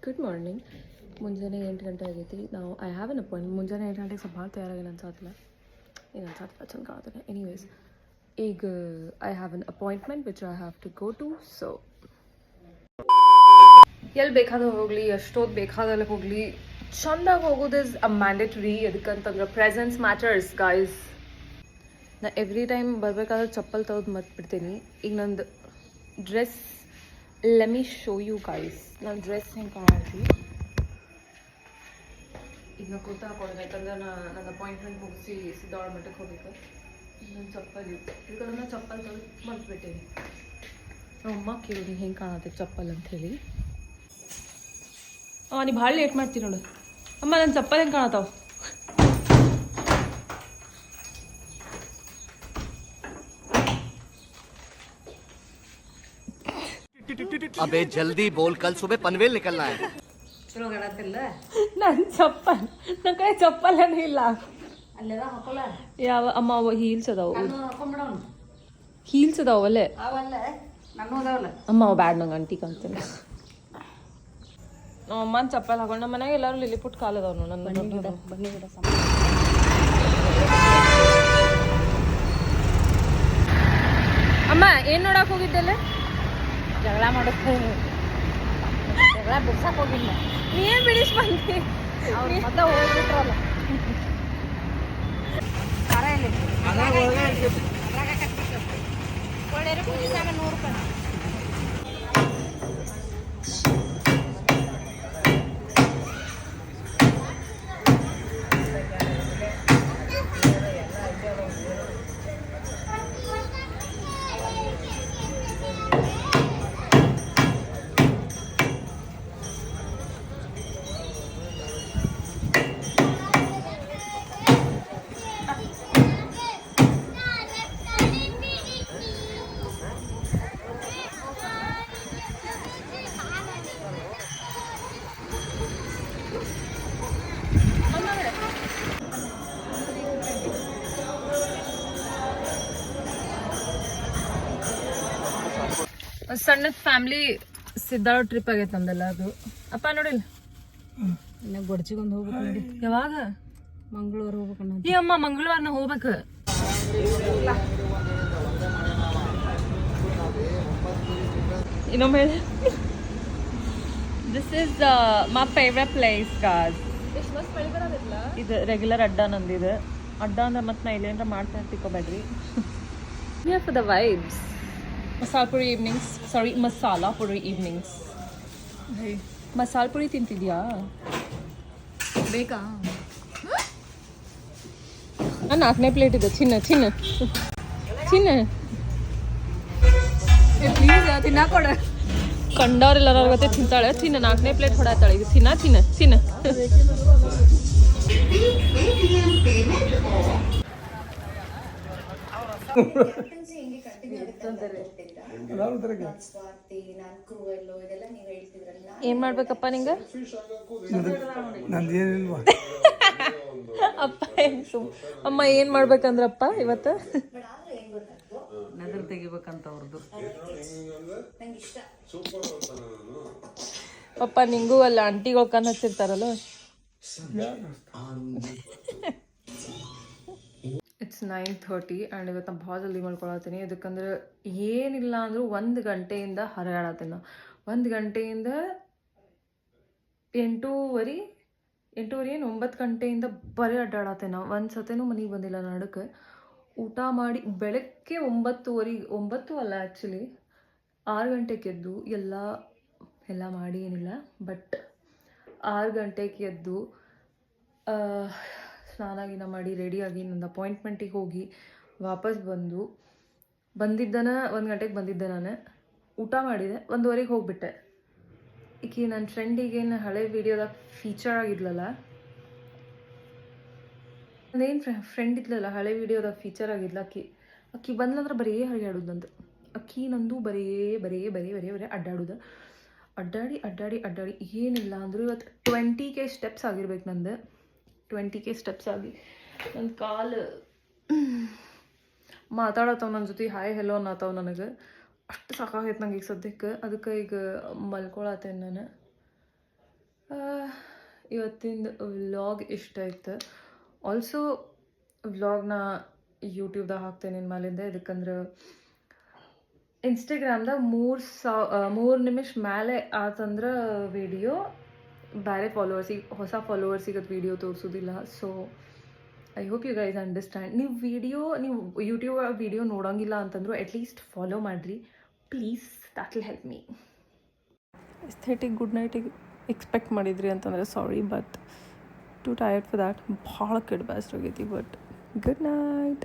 Good morning. ಮುಂಜಾನೆ 8 ಗಂಟೆ ಆಗೈತಿ. ನಾವು ಐ ಹ್ಯಾವ್ ಎನ್ ಅಪಾಯಿಂಟ್. ಮುಂಜಾನೆ 8 ಗಂಟೆಗೆ ಸ್ವಲ್ಪ ಭಾಳ ತಯಾರಾಗಿಲ್ಲ ಅನ್ಸಾತಿಲ್ಲ. ಏನು ಅನ್ಸಾತಿಲ್ಲ, ಚಂದ ಕಾಣ್ತದೆ. ಎನಿವೇಸ್, ಈಗ I have an appointment which I have to go to. So ಎಲ್ಲಿ ಬೇಕಾದ್ರೆ ಹೋಗಲಿ, ಎಷ್ಟೊತ್ತು ಬೇಕಾದಲ್ಲಿ ಹೋಗಲಿ, ಚಂದಾಗಿ ಹೋಗೋದು ಇಸ್ ಅ ಮ್ಯಾಂಡೇಟ್ರಿ. ಅದಕ್ಕಂತಂದ್ರೆ ಪ್ರೆಸೆನ್ಸ್ ಮ್ಯಾಟರ್ಸ್ ಗೈಸ್. ನಾ ಎವ್ರಿ ಟೈಮ್ ಬರಬೇಕಾದ್ರೆ ಚಪ್ಪಲ್ ತೆಗೆದು ಮರ್ತ್ಬಿಡ್ತೀನಿ. ಈಗ ನಂದು dress, let me show you guys. ನನ್ನ ಡ್ರೆಸ್ ಹೆಂಗೆ ಕಾಣತ್ತಿ. ಈಗ ನಾ ಕುರ್ತಾ ಹಾಕೊಂಡೆ, ಯಾಕಂದ್ರೆ ನನ್ನ ಅಪಾಯಿಂಟ್ಮೆಂಟ್ ಮುಗಿಸಿ ಸಿದ್ಧಾಳ ಮಠಕ್ಕೆ ಹೋಗ್ಬೇಕು. ನನ್ನ ಚಪ್ಪಲ್ ಇದಕ್ಕೆ ನಾನು ಚಪ್ಪಲ್ ತೆಗೆದು ಮರ್ತ್ಬಿಟ್ಟೇನಿ. ನಮ್ಮ ಅಮ್ಮ ಕೇಳಿ ಹೆಂಗೆ ಕಾಣತ್ತೆ ಚಪ್ಪಲ್ ಅಂಥೇಳಿ. ನೀ ಭಾಳ ಲೇಟ್ ಮಾಡ್ತೀನಿ ನೋಡು. ಅಮ್ಮ ನನ್ನ ಚಪ್ಪಲ್ ಹೆಂಗೆ ಕಾಣತ್ತಾವ? अबे जल्दी बोल, कल सुबह पनवेल निकलना है. ನನ್ನ ಚಪ್ಪಲ್, ನನ್ನ ಕೈ ಚಪ್ಪಲ್ ಇಲ್ಲ. ಯಾವ ಅಮ್ಮ ಅವ ಹೀಲ್ಸ್ ಅದಾವು, ಹೀಲ್ಸ್ ಅದಾವಲ್ಲೇ ಅಮ್ಮ. ಅವ ಬ್ಯಾಡ್ ನಂಗೆ ಅಂಟಿ ಕಾಣ್ತೇನೆ. ನಮ್ಮ ಅಮ್ಮನ ಚಪ್ಪಲ್ ಹಾಕೊಂಡು ನಮ್ಮ ಮನೆಗೆ ಎಲ್ಲರೂ ಲಿಲಿಪುಟ್ ಕಾಲ್ ಅದಾವ. ನನ್ನ ಬನ್ನಿ ಗಿಡ ಅಮ್ಮ ಏನು ನೋಡಕ್ಕೆ ಹೋಗಿದ್ದಲ್ಲ? ಜಗಳ ಮಾಡೋಕ್ಕೆ, ಜಗಳ ಬಿಡ್ಸಕ್ಕೆ ಹೋಗಿಲ್ಲ. ನೀ ಏನು ಬಿಡಿಸ್ ಬಂದಿ? ಅವ್ರು ಮತ್ತೆ ಹೋಗ್ಬಿಟ್ರಲ್ಲ. ಖಾರ ಎಲ್ಲಿ ಒಳ್ಳೆಯ ಪೂಜೆ ಸಾಮಾನು 100 ರೂಪಾಯಿ. ಸಣ್ಣ ಫ್ಯಾಮಿಲಿ ಸಿದ್ಧಾಳ ಟ್ರಿಪ್ ಆಗೈತೆ ನಮ್ದೆಲ್ಲ. ಅದು ಅಪ್ಪ ನೋಡಿಲ್ಲ, ಇನ್ನು ಗೊಡ್ಚಿಗೊಂದು ಹೋಗ್ಬೇಕು ನೋಡಿ. ಯಾವಾಗ? ಮಂಗಳೂರು ಹೋಗ್ಬೇಕು ಅನ್ನೋದು. ಈ ಅಮ್ಮ ಮಂಗಳವಾರ ನಾ ಹೋಗ್ಬೇಕು. ಇನ್ನೊಮ್ಮೆ ಹೇಳಿ. This is my favourite place guys. ಇದು ರೆಗ್ಯುಲರ್ ಅಡ್ಡ ನಂದಿದೆ. ಅಡ್ಡ ಅಂದ್ರೆ ಮತ್ತೆ ನಾ ಇಲ್ಲೇನಾರ ಮಾಡ್ತಾ ತಿಳ್ಕೊಬೇಡ್ರಿ. For the vibes. Masala puri evenings, sorry masala puri evenings. Masala puri ತಿಂತಿದ್ಯಾ? ಬೇಕಾ? ನಾನು 4ನೇ ಪ್ಲೇಟ್ ಇದೆ. ಚಿನ್ನ ಚಿನ್ನ ಚಿನ್ನ ಪ್ಲೀಸ್ ತಿನ್ನಾಕೊಡ. ಕಂಡವ್ರೆಲ್ಲರ ಗೊತ್ತೇ ತಿಂತಾಳೆ. ಚಿನ್ನ 4ನೇ ಪ್ಲೇಟ್ ಹೊಡಾತಾಳೆ. ಇದು ತಿನ್ನ ಚಿನ್ನ ಚಿನ್ನ. ಏನ್ ಮಾಡ್ಬೇಕಪ್ಪ ನಿಂಗ? ಅಪ್ಪ ಅಮ್ಮ ಏನ್ ಮಾಡ್ಬೇಕಂದ್ರಪ್ಪ ಇವತ್ತು? ನಗರ ತೆಗಿಬೇಕಂತ ಅವ್ರದ್ದು. ಪಪ್ಪ ನಿಂಗೂ ಅಲ್ಲ ಆಂಟಿಗಳು ಕಣ್ ಹಚ್ಚಿರ್ತಾರಲ್ಲ. ಇಟ್ಸ್ 9:30 ಆ್ಯಂಡ್ ಇವತ್ತು ನಾನು ಭಾಳ ಜಲ್ದಿ ಮಾಡ್ಕೊಳತ್ತೀನಿ. ಇದಕ್ಕಂದ್ರೆ ಏನಿಲ್ಲ ಅಂದರೂ 1 ಗಂಟೆಯಿಂದ ಹರಗಾಡತ್ತೀನಿ ನಾವು. 1 ಗಂಟೆಯಿಂದ 8:30 ಏನು 9 ಗಂಟೆಯಿಂದ ಬರೀ ಅಡ್ಡಾಡತ್ತೇನೆ ನಾವು. ಒಂದು ಸತೇನೂ ಮನೆಗೆ ಬಂದಿಲ್ಲ ನಡಕ್ಕೆ. ಊಟ ಮಾಡಿ ಬೆಳಗ್ಗೆ 9 ಅಲ್ಲ ಆ್ಯಕ್ಚುಲಿ 6 ಗಂಟೆಗೆ ಎದ್ದು ಎಲ್ಲ ಮಾಡಿ ಏನಿಲ್ಲ, ಬಟ್ 6 ಗಂಟೆಗೆ ಎದ್ದು ಸ್ನಾನ ಗೀನ ಮಾಡಿ ರೆಡಿಯಾಗಿ ನನ್ನ ಅಪಾಯಿಂಟ್ಮೆಂಟಿಗೆ ಹೋಗಿ ವಾಪಸ್ ಬಂದಿದ್ದಾನೆ. 1 ಗಂಟೆಗೆ ಬಂದಿದ್ದೆ ನಾನು. ಊಟ ಮಾಡಿದೆ, 1:15 ಹೋಗಿಬಿಟ್ಟೆ. ಈಕಿ ನನ್ನ ಫ್ರೆಂಡಿಗೇನು ಹಳೆ ವೀಡಿಯೋದಾಗ ಫೀಚರ್ ಆಗಿದ್ಲಲ್ಲ, ನಂದೇನು ಫ್ರೆಂಡ್ ಇದ್ಲಲ್ಲ ಹಳೆ ವೀಡಿಯೋದಾಗ ಫೀಚರ್ ಆಗಿದ್ಲ, ಅಕ್ಕಿ ಬಂದ್ಲಂದ್ರೆ ಬರೀ ಹರಿಯಾಡೋದು ನಂದು. ಅಕ್ಕಿ ನಂದು ಬರೀ ಅಡ್ಡಾಡೋದು. ಅಡ್ಡಾಡಿ ಏನಿಲ್ಲ ಅಂದರೂ ಇವತ್ತು 20K ಸ್ಟೆಪ್ಸ್ ಆಗಿರ್ಬೇಕು ನಂದು. 20K ಸ್ಟೆಪ್ಸ್ ಆಗಿ ನನ್ನ ಕಾಲು ಮಾತಾಡತ್ತವ ನನ್ನ ಜೊತೆ. ಹಾಯ್ ಹೆಲೋ ಅನ್ನತ್ತಾವ ನನಗೆ. ಅಷ್ಟು ಸಾಕಾಗೈತೆ ನಂಗೆ ಈಗ ಸದ್ಯಕ್ಕೆ. ಅದಕ್ಕೆ ಈಗ ಮಲ್ಕೊಳತ್ತೇನೆ ನಾನು. ಇವತ್ತಿಂದು ವ್ಲಾಗ್ ಇಷ್ಟ ಆಯ್ತು. ಆಲ್ಸೋ ವ್ಲಾಗ್ನ ಯೂಟ್ಯೂಬ್ದಾಗ ಹಾಕ್ತೇನೆ ಇನ್ಮೇಲಿಂದ. ಇದಕ್ಕಂದ್ರೆ ಇನ್ಸ್ಟಾಗ್ರಾಮ್ದಾಗ 3 ನಿಮಿಷ ಮೇಲೆ ಆತಂದ್ರೆ ವಿಡಿಯೋ ಬೇರೆ ಹೊಸ ಫಾಲೋವರ್ಸಿಗೆ ಅದು ವಿಡಿಯೋ ತೋರಿಸೋದಿಲ್ಲ. So I hope you guys understand. ನೀವು ಯೂಟ್ಯೂಬ್ ವಿಡಿಯೋ ನೋಡೋಂಗಿಲ್ಲ ಅಂತಂದ್ರು ಅಟ್ಲೀಸ್ಟ್ ಫಾಲೋ ಮಾಡಿರಿ please, that will help me. Aesthetic good ನೈಟಿಗೆ ಎಕ್ಸ್ಪೆಕ್ಟ್ ಮಾಡಿದ್ರಿ ಅಂತಂದರೆ sorry, but too tired for that. ಭಾಳ ಕೆಟ್ಟ ಬೇಸ್ರ ಆಗೈತಿ. But good night.